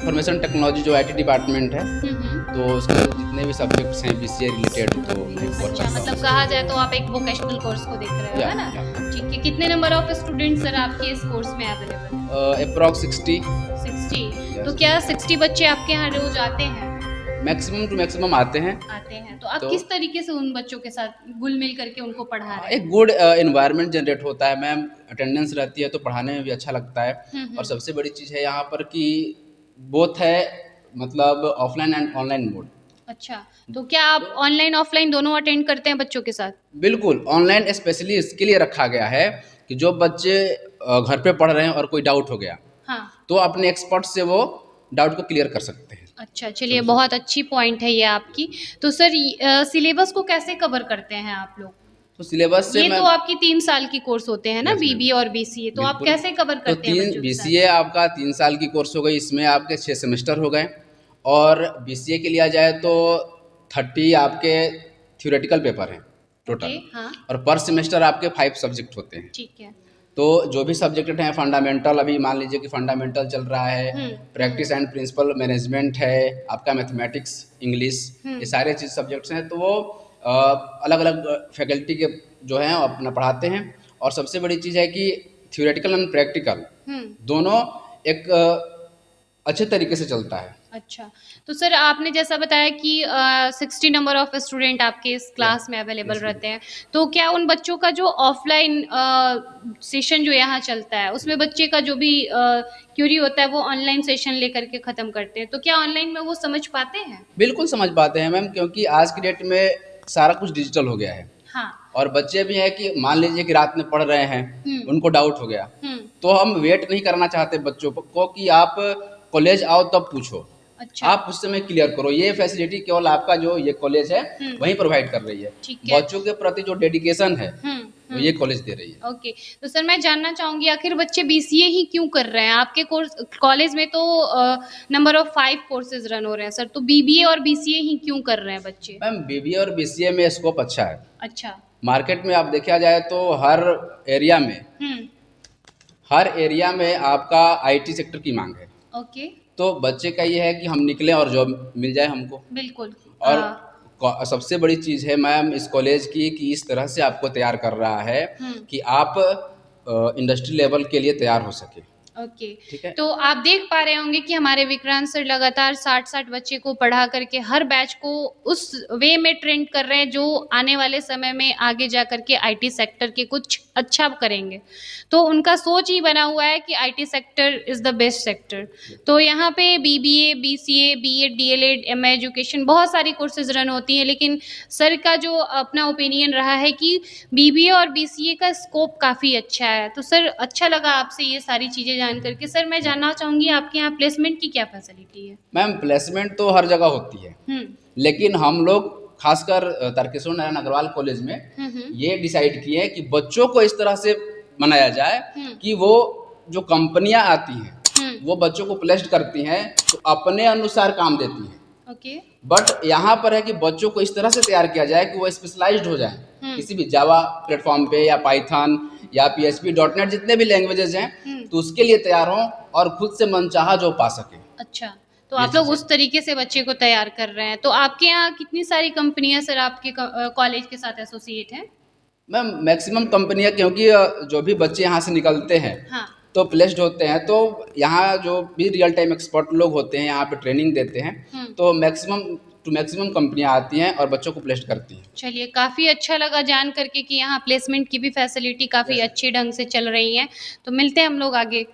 Information technology जो IT department है, तो उसके जितने भी सब्जेक्ट्स हैं बीसीए रिलेटेड, तो मैं कवर अच्छा, करता हूँ। मतलब कहा जाए तो आप एक वोकेशनल कोर्स को देख रहे हो, या है ना? ठीक है, कितने नंबर ऑफ स्टूडेंट्स सर आपके इस कोर्स में अवेलेबल? अप्रॉक्स 60। 60। तो क्या 60 बच्चे आपके यहाँ रोज आते हैं? मैक्सिमम टू मैक्सिमम आते हैं। आते हैं, तो आप तो किस तरीके से उन बच्चों के साथ घुल मिल करके उनको पढ़ा रहे एक हैं? गुड इन्वायरमेंट जनरेट होता है मैम, अटेंडेंस रहती है तो पढ़ाने में भी अच्छा लगता है। और सबसे बड़ी चीज़ है यहाँ पर कि बोथ है, मतलब ऑफलाइन एंड ऑनलाइन मोड। अच्छा, तो क्या आप ऑनलाइन ऑफलाइन दोनों अटेंड करते हैं बच्चों के साथ? बिल्कुल, ऑनलाइन स्पेशली इसके लिए रखा गया है कि जो बच्चे घर पे पढ़ रहे हैं और कोई डाउट हो गया, हाँ। तो अपने एक्सपर्ट से वो डाउट को क्लियर कर सकते हैं। अच्छा, चलिए बहुत अच्छी पॉइंट है ये आपकी। तो सर सिलेबस को कैसे कवर करते हैं आप लोग? तो सिलेबस से ये मैं तो आपकी 3 साल की कोर्स होते हैं ना, यस मैम, बीबीए और बीसीए, तो आप बिल्कुल। कैसे कवर तो करते हैं तीन बच्चों के साथ? बीसीए आपका 3 साल की कोर्स हो गई, इसमें आपके 6 सेमेस्टर हो गए। और बीसीए के लिया जाए तो 30 आपके थ्योरेटिकल पेपर हैं ओके, टोटल, हाँ, और पर सेमेस्टर आपके 5 सब्जेक्ट होते हैं। ठीक है। तो जो भी सब्जेक्ट हैं फंडामेंटल, अभी मान लीजिए कि फंडामेंटल चल रहा है, प्रैक्टिस एंड प्रिंसिपल मैनेजमेंट है, आपका मैथमेटिक्स, इंग्लिश, ये सारे चीज़ सब्जेक्ट्स हैं। तो वो अलग अलग फैकल्टी के जो हैं वो अपना पढ़ाते हैं। और सबसे बड़ी चीज़ है कि थ्योरेटिकल एंड प्रैक्टिकल दोनों एक अच्छे तरीके से चलता है। अच्छा, तो सर आपने जैसा बताया कि 60 नंबर ऑफ स्टूडेंट आपके इस क्लास में अवेलेबल yes, रहते हैं, तो क्या उन बच्चों का जो ऑफलाइन सेशन जो यहाँ चलता है उसमें बच्चे का जो भी क्यूरी होता है वो ऑनलाइन सेशन लेकर के ख़त्म करते हैं, तो क्या ऑनलाइन में वो समझ पाते हैं? बिल्कुल समझ पाते हैं मैम, क्योंकि आज की डेट में सारा कुछ डिजिटल हो गया है। हाँ। और बच्चे भी हैं कि मान लीजिए कि रात में पढ़ रहे हैं, उनको डाउट हो गया, तो हम वेट नहीं करना चाहते बच्चों को कि आप कॉलेज आओ तब पूछो। अच्छा। आप उस समय क्लियर करो। ये फैसिलिटी केवल आपका जो ये कॉलेज है वही प्रोवाइड कर रही है। ठीक है। बच्चों के प्रति जो डेडिकेशन है वो ये कॉलेज दे रही है। ओके, तो सर मैं जानना चाहूँगी आखिर बच्चे बीसीए ही क्यों कर रहे हैं? आपके कोर्स कॉलेज में तो नंबर ऑफ 5 कोर्सेज रन हो रहे हैं सर, तो बीबीए और बीसीए ही क्यों कर रहे हैं बच्चे? मैम बीबीए और बीसीए में स्कोप अच्छा है। अच्छा। मार्केट में आप देखा जाए तो हर एरिया में आपका आईटी सेक्टर की मांग है। ओके। तो बच्चे का ये है कि हम निकलें और जॉब मिल जाए हमको। बिल्कुल। और सबसे बड़ी चीज़ है मैम इस कॉलेज की कि इस तरह से आपको तैयार कर रहा है कि आप इंडस्ट्री लेवल के लिए तैयार हो सके। ओके, ठीक है। तो आप देख पा रहे होंगे कि हमारे विक्रांत सर लगातार 60-60 बच्चे को पढ़ा करके हर बैच को उस वे में ट्रेंड कर रहे हैं जो आने वाले समय में आगे जा करके आईटी सेक्टर के कुछ अच्छा करेंगे। तो उनका सोच ही बना हुआ है कि IT sector is the best sector. तो यहाँ पे BBA, BCA, BEd, DElEd, MA education बहुत सारी कोर्सेज रन होती हैं, लेकिन सर का जो अपना ओपिनियन रहा है कि बीबीए और बीसीए का स्कोप काफ़ी अच्छा है। तो सर अच्छा लगा आपसे ये सारी चीज़ें जान करके। सर मैं जानना चाहूँगी आपके यहाँ प्लेसमेंट की क्या फैसिलिटी है? मैम प्लेसमेंट तो हर जगह होती है, लेकिन हम लोग खासकर तारकेश्वर नारायण अग्रवाल कॉलेज में ये डिसाइड किए कि बच्चों को इस तरह से बनाया जाए कि वो जो कंपनियां आती हैं वो बच्चों को प्लेस्ड करती हैं तो अपने अनुसार काम देती हैं। ओके। बट यहाँ पर है कि बच्चों को इस तरह से तैयार किया जाए कि वो स्पेशलाइज्ड हो जाए किसी भी जावा प्लेटफॉर्म पे, या पाइथन, या पीएचपी, डॉटनेट, जितने भी लैंग्वेजेस हैं, तो उसके लिए तैयार हों और खुद से मनचाहा जो पा सके। अच्छा, तो आप लोग उस तरीके से बच्चे को तैयार कर रहे हैं। तो आपके यहाँ कितनी सारी कंपनियां सर आपके कॉलेज के साथ एसोसिएट हैं? मैम मैक्सिमम कंपनियां, क्योंकि जो भी बच्चे यहाँ से निकलते हैं हाँ। तो प्लेस्ड होते हैं, तो यहाँ जो भी रियल टाइम एक्सपर्ट लोग होते हैं यहाँ पे ट्रेनिंग देते हैं, तो मैक्सिमम कंपनियां आती हैं और बच्चों को प्लेस्ड करती हैं। चलिए काफ़ी अच्छा लगा जान करके कि यहाँ प्लेसमेंट की भी फैसिलिटी काफ़ी अच्छी ढंग से चल रही है। तो मिलते हैं हम लोग आगे।